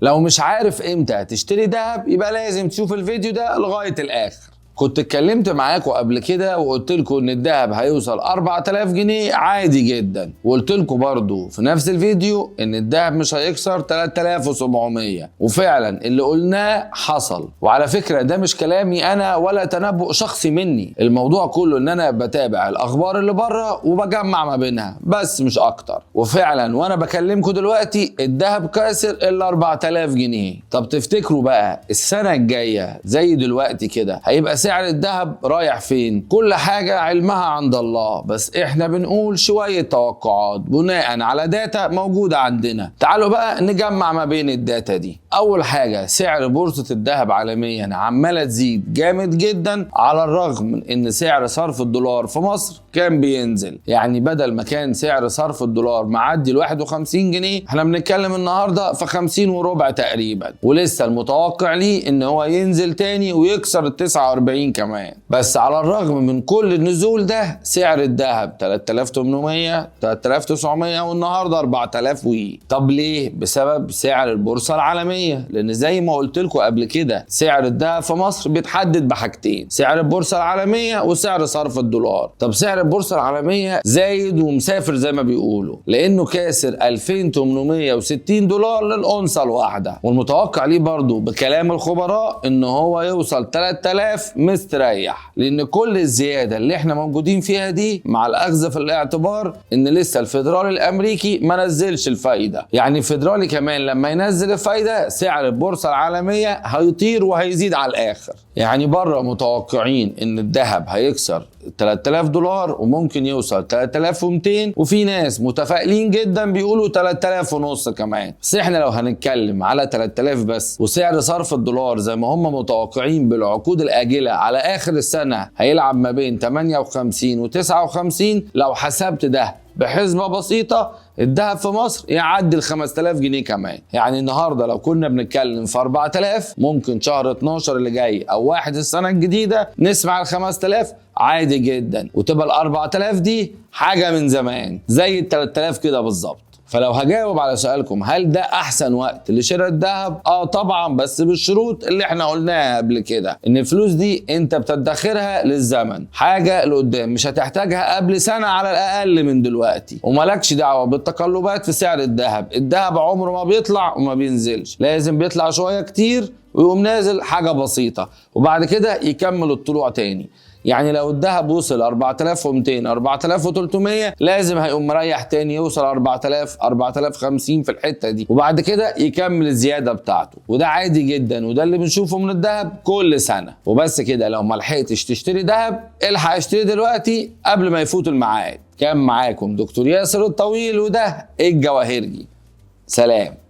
لو مش عارف امتى هتشتري دهب يبقى لازم تشوف الفيديو ده لغاية الآخر. كنت اتكلمت معاكم قبل كده وقلت لكم ان الذهب هيوصل 4000 جنيه عادي جدا، وقلت لكم برضو في نفس الفيديو ان الذهب مش هيكسر 3700، وفعلا اللي قلناه حصل. وعلى فكرة ده مش كلامي انا ولا تنبؤ شخصي مني، الموضوع كله ان انا بتابع الاخبار اللي بره وبجمع ما بينها بس مش اكتر. وفعلا وانا بكلمكم دلوقتي الذهب كاسر ال 4000 جنيه. طب تفتكروا بقى السنة الجاية زي دلوقتي كده هيبقى سعر الذهب رايح فين؟ كل حاجة علمها عند الله، بس احنا بنقول شوية توقعات بناء على داتا موجودة عندنا. تعالوا بقى نجمع ما بين الداتا دي. اول حاجة سعر بورصة الذهب عالميا عمالة تزيد جامد جدا على الرغم من ان سعر صرف الدولار في مصر كان بينزل. يعني بدل ما كان سعر صرف الدولار معدي ال 51 جنيه احنا بنتكلم النهاردة في 50 وربع تقريبا، ولسه المتوقع ليه ان هو ينزل تاني ويكسر ال 49 كمان. بس على الرغم من كل النزول ده سعر الذهب 3800 3900 والنهارده 4000 طب ليه؟ بسبب سعر البورصه العالميه، لان زي ما قلت لكم قبل كده سعر الذهب في مصر بيتحدد بحاجتين: سعر البورصه العالميه وسعر صرف الدولار. طب سعر البورصه العالميه زايد ومسافر زي ما بيقولوا، لانه كاسر 2860 دولار للأونصة الواحده، والمتوقع ليه برضه بكلام الخبراء ان هو يوصل 3000 مستريح، لان كل الزياده اللي احنا موجودين فيها دي مع الاخذ في الاعتبار ان لسه الفيدرالي الامريكي ما نزلش الفايده. يعني الفيدرالي كمان لما ينزل الفايده سعر البورصه العالميه هيطير وهيزيد على الاخر. يعني بره متوقعين ان الذهب هيكسر 3000 دولار وممكن يوصل 3200، وفي ناس متفائلين جدا بيقولوا 3000 ونص كمان. بس احنا لو هنتكلم على 3000 بس وسعر صرف الدولار زي ما هم متوقعين بالعقود الآجلة على آخر السنة هيلعب ما بين 58 و 59، لو حسبت ده بحسبة بسيطة الذهب في مصر يعدي ال 5000 جنيه كمان. يعني النهاردة لو كنا بنتكلم في 4000 ممكن شهر 12 اللي جاي أو 1 السنة الجديدة نسمع ال 5000 عادي جدا، وتبقى ال 4000 دي حاجة من زمان زي ال 3000 كده بالظبط. فلو هجاوب على سؤالكم هل ده احسن وقت لشراء الذهب؟ طبعا، بس بالشروط اللي احنا قلناها قبل كده، ان الفلوس دي انت بتدخرها للزمن، حاجه لقدام مش هتحتاجها قبل سنه على الاقل من دلوقتي، ومالكش دعوه بالتقلبات في سعر الذهب. الذهب عمره ما بيطلع وما بينزلش، لازم بيطلع شويه كتير ويقوم نازل حاجه بسيطه وبعد كده يكمل الطلوع تاني. يعني لو الذهب وصل 4200 4300 لازم هيقوم مريح تاني يوصل 4000 4050 في الحته دي، وبعد كده يكمل الزياده بتاعته، وده عادي جدا وده اللي بنشوفه من الذهب كل سنه. وبس كده، لو ما لحقتش تشتري ذهب الحق اشتري دلوقتي قبل ما يفوت الميعاد. كان معاكم دكتور ياسر الطويل وده الجواهرجي. سلام.